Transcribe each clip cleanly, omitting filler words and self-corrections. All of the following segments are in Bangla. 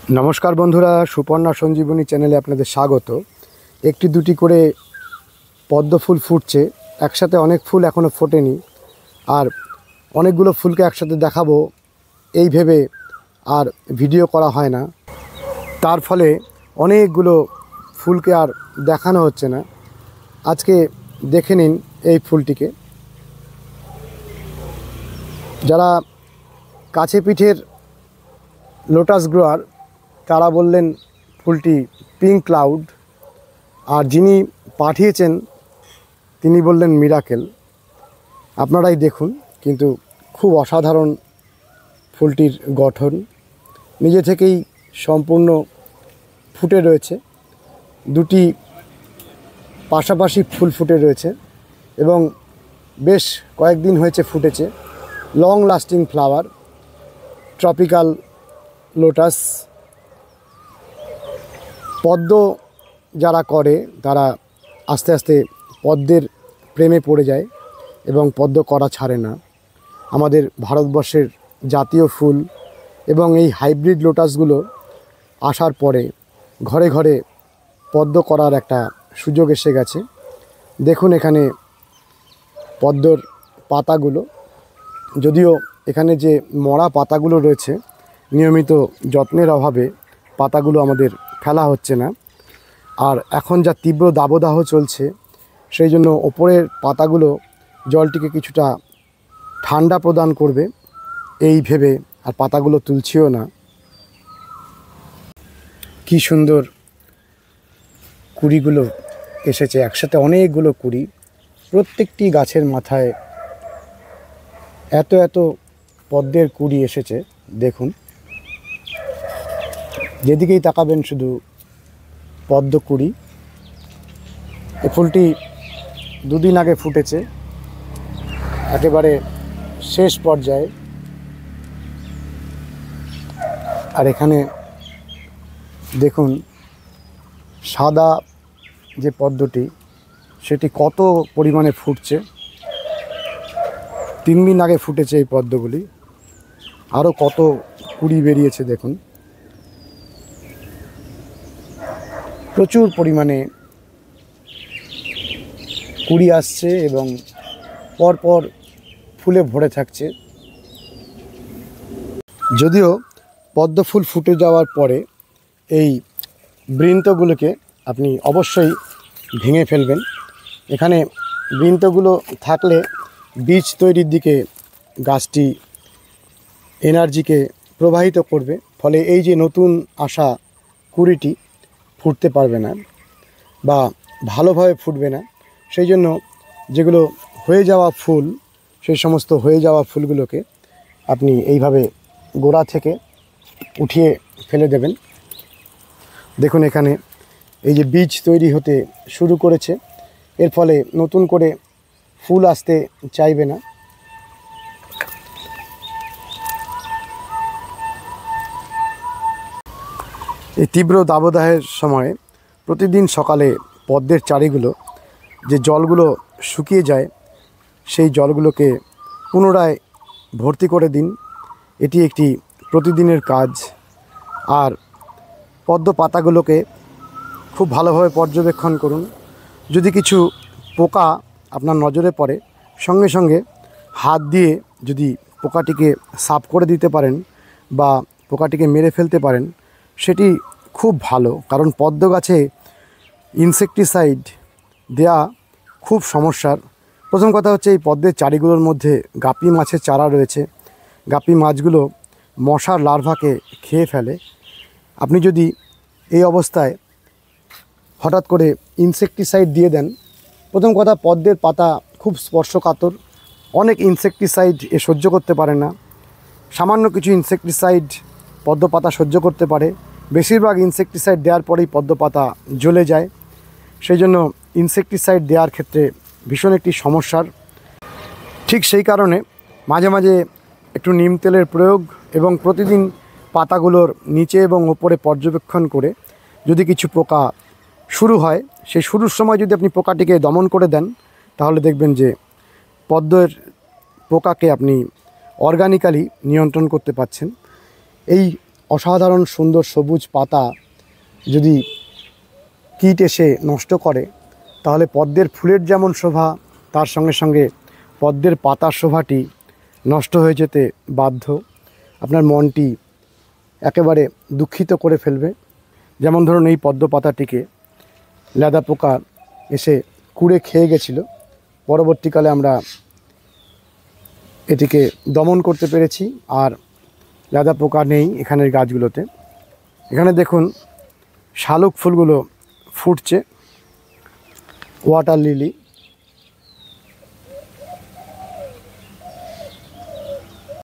नमस्कार बंधुरा सुपर्णा संजीवनी चैनेले आपनादेर स्वागत। एकटी दुटी करे पद्म फुल फुटছে একসাথে অনেক ফুল এখনো ফোটেনি আর অনেকগুলো ফুলকে একসাথে দেখাবো এই ভেবে আর ভিডিও করা হয় না, তার ফলে অনেকগুলো ফুলকে আর দেখানো হচ্ছে না। আজকে দেখে নিন এই ফুলটিকে। যারা কাছে পিঠের লোটাস গ্রোয়ার তারা বললেন ফুলটি পিঙ্ক ক্লাউড, আর যিনি পাঠিয়েছেন তিনি বললেন মিরাকেল। আপনারাই দেখুন, কিন্তু খুব অসাধারণ ফুলটির গঠন, নিজে থেকেই সম্পূর্ণ ফুটে রয়েছে। দুটি পাশাপাশি ফুল ফুটে রয়েছে এবং বেশ কয়েকদিন হয়েছে ফুটেছে। Long lasting flower, tropical lotus. পদ্ম যারা করে তারা আস্তে আস্তে পদ্মের প্রেমে পড়ে যায় এবং পদ্ম করা ছাড়ে না। আমাদের ভারতবর্ষের জাতীয় ফুল এবং এই হাইব্রিড লোটাসগুলো আসার পরে ঘরে ঘরে পদ্ম করার একটা সুযোগ এসে গেছে। দেখুন এখানে পদ্মর পাতাগুলো, যদিও এখানে যে মরা পাতাগুলো রয়েছে নিয়মিত যত্নের অভাবে পাতাগুলো আমাদের ফেলা হচ্ছে না। আর এখন যা তীব্র দাবদাহ চলছে সেই জন্য ওপরের পাতাগুলো জলটিকে কিছুটা ঠান্ডা প্রদান করবে এই ভেবে আর পাতাগুলো তুলছিও না। কি সুন্দর কুড়িগুলো এসেছে একসাথে, অনেকগুলো কুড়ি। প্রত্যেকটি গাছের মাথায় এত এত পদ্মের কুড়ি এসেছে। দেখুন, যেদিকেই তাকাবেন শুধু পদ্ম কুড়ি। এই ফুলটি দুদিন আগে ফুটেছে, একেবারে শেষ পর্যায়ে। আর এখানে দেখুন সাদা যে পদ্মটি সেটি কত পরিমাণে ফুটছে। 3 দিন আগে ফুটেছে এই পদ্মগুলি, আরও কত কুড়ি বেরিয়েছে। দেখুন প্রচুর পরিমাণে কুড়ি আসছে এবং পরপর ফুলে ভরে থাকছে। যদিও পদ্ম ফুল ফুটে যাওয়ার পরে এই বৃন্তগুলোকে আপনি অবশ্যই ভেঙে ফেলবেন। এখানে বৃন্তগুলো থাকলে বীজ তৈরির দিকে গাছটি এনার্জিকে প্রবাহিত করবে, ফলে এই যে নতুন আসা কুড়িটি ফুটতে পারবে না বা ভালোভাবে ফুটবে না। সেই জন্য যেগুলো হয়ে যাওয়া ফুল, সেই সমস্ত হয়ে যাওয়া ফুলগুলোকে আপনি এইভাবে গোড়া থেকে উঠিয়ে ফেলে দেবেন। দেখুন এখানে এই যে বীজ তৈরি হতে শুরু করেছে, এর ফলে নতুন করে ফুল আসতে চাইবে না। এই তীব্র দাবদাহের সময়ে প্রতিদিন সকালে পদ্মের চারিগুলো যে জলগুলো শুকিয়ে যায় সেই জলগুলোকে পুনরায় ভর্তি করে দিন। এটি একটি প্রতিদিনের কাজ। আর পদ্ম পাতাগুলোকে খুব ভালোভাবে পর্যবেক্ষণ করুন। যদি কিছু পোকা আপনার নজরে পড়ে, সঙ্গে সঙ্গে হাত দিয়ে যদি পোকাটিকে সাফ করে দিতে পারেন বা পোকাটিকে মেরে ফেলতে পারেন সেটি খুব ভালো। কারণ পদ্ম গাছে ইনসেকটিসাইড দেয়া খুব সমস্যার। প্রথম কথা হচ্ছে এই পদ্মের চারিগুলোর মধ্যে গাপি মাছের চারা রয়েছে। গাপি মাছগুলো মশার লার্ভাকে খেয়ে ফেলে। আপনি যদি এই অবস্থায় হঠাৎ করে ইনসেকটিসাইড দিয়ে দেন, প্রথম কথা পদ্মের পাতা খুব স্পর্শকাতর, অনেক ইনসেকটিসাইড সহ্য করতে পারে না। সামান্য কিছু ইনসেকটিসাইড পদ্ম পাতা সহ্য করতে পারে, বেশিরভাগ ইনসেকটিসাইড দেওয়ার পরেই পদ্ম পাতা জ্বলে যায়। সেই জন্য ইনসেকটিসাইড দেওয়ার ক্ষেত্রে ভীষণ একটি সমস্যার। ঠিক সেই কারণে মাঝে মাঝে একটু নিম তেলের প্রয়োগ এবং প্রতিদিন পাতাগুলোর নিচে এবং ওপরে পর্যবেক্ষণ করে যদি কিছু পোকা শুরু হয়, সেই শুরুর সময় যদি আপনি পোকাটিকে দমন করে দেন তাহলে দেখবেন যে পদ্মের পোকাকে আপনি অর্গানিক্যালি নিয়ন্ত্রণ করতে পারছেন। এই অসাধারণ সুন্দর সবুজ পাতা যদি কীট এসে নষ্ট করে, তাহলে পদ্মের ফুলের যেমন শোভা, তার সঙ্গে সঙ্গে পদ্মের পাতার শোভাটি নষ্ট হয়ে যেতে বাধ্য। আপনার মনটি একেবারে দুঃখিত করে ফেলবে। যেমন ধরুন, এই পদ্ম পাতাটিকে লেদা পোকা এসে কুড়ে খেয়ে গেছিলো। পরবর্তীকালে আমরা এটিকে দমন করতে পেরেছি, আর লেদা পোকা নেই এখানের গাছগুলোতে। এখানে দেখুন শালুক ফুলগুলো ফুটছে, ওয়াটার লিলি।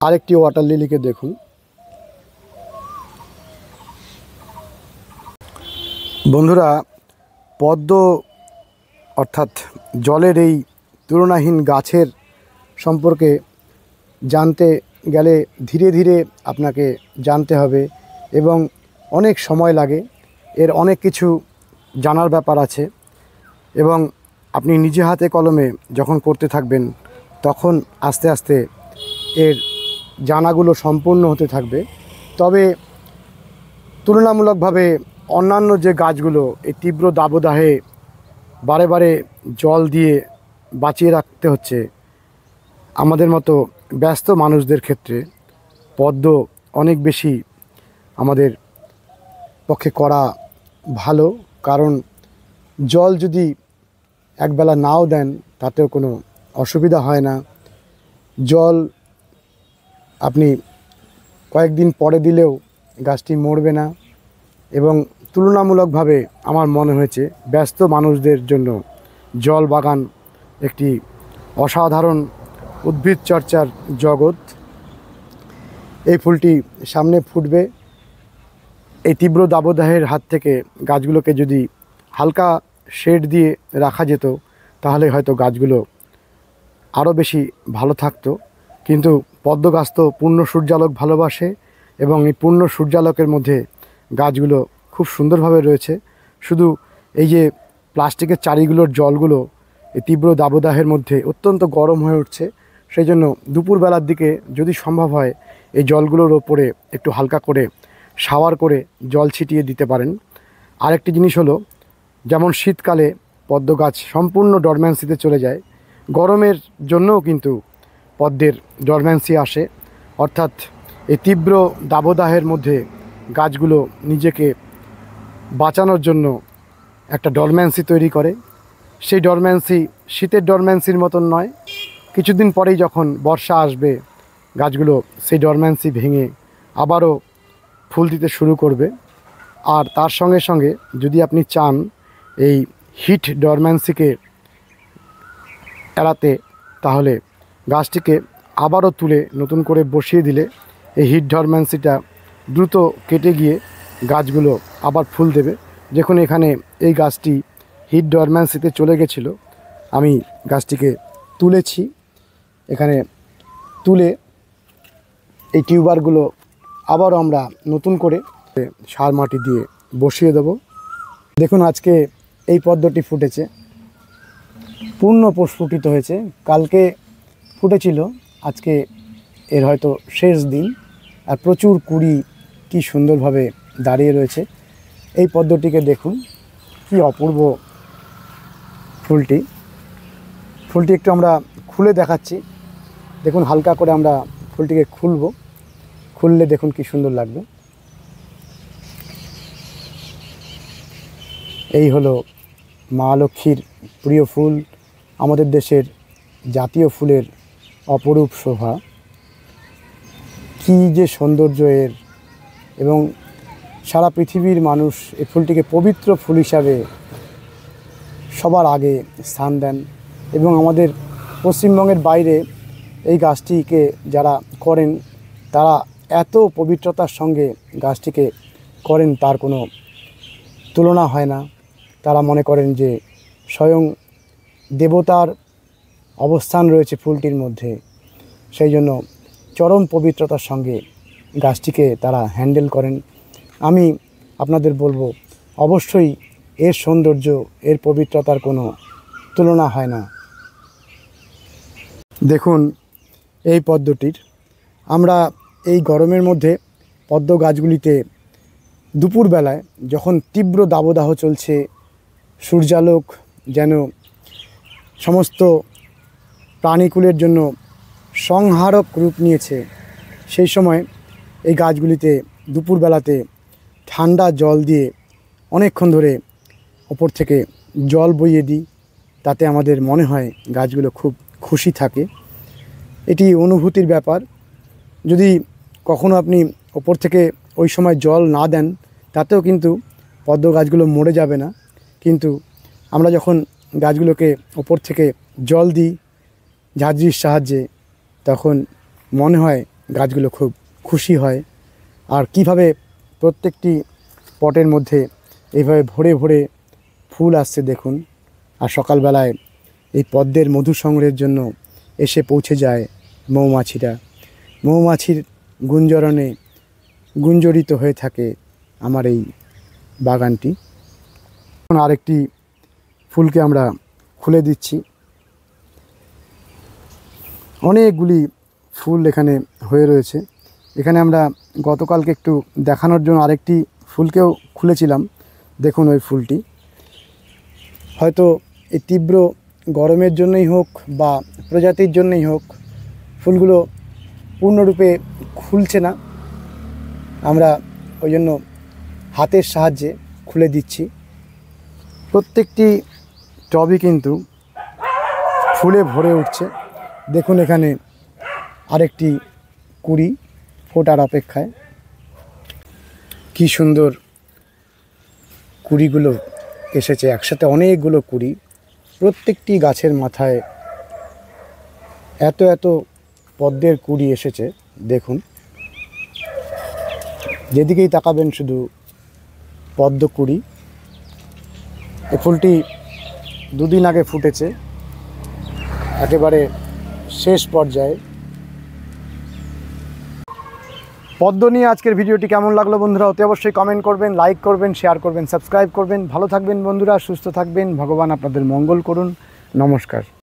আরেকটি ওয়াটার লিলিকে দেখুন। বন্ধুরা, পদ্ম অর্থাৎ জলের এই তুলনাহীন গাছের সম্পর্কে জানতে গেলে ধীরে ধীরে আপনাকে জানতে হবে এবং অনেক সময় লাগে। এর অনেক কিছু জানার ব্যাপার আছে এবং আপনি নিজে হাতে কলমে যখন করতে থাকবেন, তখন আস্তে আস্তে এর জানাগুলো সম্পূর্ণ হতে থাকবে। তবে তুলনামূলকভাবে অন্যান্য যে গাছগুলো এই তীব্র দাবদাহে বারে বারে জল দিয়ে বাঁচিয়ে রাখতে হচ্ছে, আমাদের মতো ব্যস্ত মানুষদের ক্ষেত্রে পদ্ম অনেক বেশি আমাদের পক্ষে করা ভালো। কারণ জল যদি একবেলা নাও দেন, তাতেও কোনো অসুবিধা হয় না। জল আপনি কয়েকদিন পরে দিলেও গাছটি মরবে না। এবং তুলনামূলকভাবে আমার মনে হয়েছে ব্যস্ত মানুষদের জন্য জল বাগান একটি অসাধারণ উদ্ভিদ চর্চার জগৎ। এই ফুলটি সামনে ফুটবে। এই তীব্র দাবদাহের হাত থেকে গাছগুলোকে যদি হালকা শেড দিয়ে রাখা যেত, তাহলে হয়তো গাছগুলো আরও বেশি ভালো থাকতো। কিন্তু পদ্ম গাছ তো পূর্ণ সূর্যালোক ভালোবাসে এবং এই পূর্ণ সূর্যালোকের মধ্যে গাছগুলো খুব সুন্দরভাবে রয়েছে। শুধু এই যে প্লাস্টিকের চারিগুলোর জলগুলো এই তীব্র দাবদাহের মধ্যে অত্যন্ত গরম হয়ে উঠছে, সেই জন্য দুপুরবেলার দিকে যদি সম্ভব হয় এই জলগুলোর ওপরে একটু হালকা করে শাওয়ার করে জল ছিটিয়ে দিতে পারেন। আরেকটি জিনিস হলো, যেমন শীতকালে পদ্ম গাছ সম্পূর্ণ ডরম্যান্সিতে চলে যায়, গরমের জন্যও কিন্তু পদ্মের ডরম্যান্সি আসে। অর্থাৎ এই তীব্র দাবদাহের মধ্যে গাছগুলো নিজেকে বাঁচানোর জন্য একটা ডরম্যান্সি তৈরি করে। সেই ডরম্যান্সি শীতের ডরম্যান্সির মতন নয়। কিছুদিন পরেই যখন বর্ষা আসবে, গাছগুলো সেই ডরম্যান্সি ভেঙে আবারও ফুল দিতে শুরু করবে। আর তার সঙ্গে সঙ্গে যদি আপনি চান এই হিট ডরম্যান্সিকে এড়াতে, তাহলে গাছটিকে আবারও তুলে নতুন করে বসিয়ে দিলে এই হিট ডরম্যান্সিটা দ্রুত কেটে গিয়ে গাছগুলো আবার ফুল দেবে। দেখুন এখানে এই গাছটি হিট ডরম্যান্সিতে চলে গেছিলো, আমি গাছটিকে তুলেছি। এখানে তুলে এই টিউবারগুলো আবারও আমরা নতুন করে সার মাটি দিয়ে বসিয়ে দেব। দেখুন আজকে এই পদ্মটি ফুটেছে, পূর্ণ প্রস্ফুটিত হয়েছে। কালকে ফুটেছিল, আজকে এর হয়তো শেষ দিন। আর প্রচুর কুড়ি কি সুন্দরভাবে দাঁড়িয়ে রয়েছে। এই পদ্মটিকে দেখুন, কি অপূর্ব ফুলটি। ফুলটি একটু আমরা খুলে দেখাচ্ছি। দেখুন হালকা করে আমরা ফুলটিকে খুললে দেখুন কি সুন্দর লাগবে। এই হলো মা লক্ষ্মীর প্রিয় ফুল, আমাদের দেশের জাতীয় ফুলের অপরূপ শোভা। কি যে সৌন্দর্য এর! এবং সারা পৃথিবীর মানুষ এই ফুলটিকে পবিত্র ফুল হিসাবে সবার আগে স্থান দেন। এবং আমাদের পশ্চিমবঙ্গের বাইরে এই গাছটিকে যারা করেন, তারা এত পবিত্রতার সঙ্গে গাছটিকে করেন, তার কোনো তুলনা হয় না। তারা মনে করেন যে স্বয়ং দেবতার অবস্থান রয়েছে ফুলটির মধ্যে। সেই জন্য চরম পবিত্রতার সঙ্গে গাছটিকে তারা হ্যান্ডেল করেন। আমি আপনাদের বলবো, অবশ্যই এর সৌন্দর্য, এর পবিত্রতার কোনো তুলনা হয় না। দেখুন এই পদ্মটির, আমরা এই গরমের মধ্যে পদ্ম গাছগুলিতে দুপুরবেলায় যখন তীব্র দাবদাহ চলছে, সূর্যালোক যেন সমস্ত প্রাণীকুলের জন্য সংহারক রূপ নিয়েছে, সেই সময় এই গাছগুলিতে দুপুরবেলাতে ঠান্ডা জল দিয়ে অনেকক্ষণ ধরে ওপর থেকে জল বইয়ে দিই। তাতে আমাদের মনে হয় গাছগুলো খুব খুশি থাকে। এটি অনুভূতির ব্যাপার। যদি কখনো আপনি ওপর থেকে ওই সময় জল না দেন, তাতেও কিন্তু পদ্ম গাছগুলো মরে যাবে না। কিন্তু আমরা যখন গাছগুলোকে ওপর থেকে জল দিই ঝাঁঝরির সাহায্যে, তখন মনে হয় গাছগুলো খুব খুশি হয়। আর কিভাবে প্রত্যেকটি পটের মধ্যে এইভাবে ভরে ভরে ফুল আসছে দেখুন। আর সকালবেলায় এই পদ্মের মধু সংগ্রহের জন্য এসে পৌঁছে যায় মৌমাছিরা। মৌমাছির গুঞ্জরণে গুঞ্জরিত হয়ে থাকে আমার এই বাগানটি। এখন আরেকটি ফুলকে আমরা খুলে দিচ্ছি। অনেকগুলি ফুল এখানে হয়ে রয়েছে। এখানে আমরা গতকালকে একটু দেখানোর জন্য আরেকটি ফুলকেও খুলেছিলাম। দেখুন ওই ফুলটি। হয়তো এই তীব্র গরমের জন্যই হোক বা প্রজাতির জন্যই হোক, ফুলগুলো পূর্ণরূপে খুলছে না। আমরা ওই জন্য হাতের সাহায্যে খুলে দিচ্ছি। প্রত্যেকটি টবই কিন্তু ফুলে ভরে উঠছে। দেখুন এখানে আরেকটি কুঁড়ি ফোটার অপেক্ষায়। কি সুন্দর কুঁড়িগুলো এসেছে একসাথে, অনেকগুলো কুঁড়ি। প্রত্যেকটি গাছের মাথায় এত এত পদ্মের কুঁড়ি এসেছে। দেখুন, যেদিকেই তাকাবেন শুধু পদ্ম কুঁড়ি। এই ফুলটি দুদিন আগে ফুটেছে, একেবারে শেষ পর্যায়ে। পদ্ম নিয়ে আজকের ভিডিওটি কেমন লাগলো বন্ধুরা, অতি অবশ্যই কমেন্ট করবেন, লাইক করবেন, শেয়ার করবেন, সাবস্ক্রাইব করবেন। ভালো থাকবেন বন্ধুরা, সুস্থ থাকবেন। ভগবান আপনাদের মঙ্গল করুন। নমস্কার।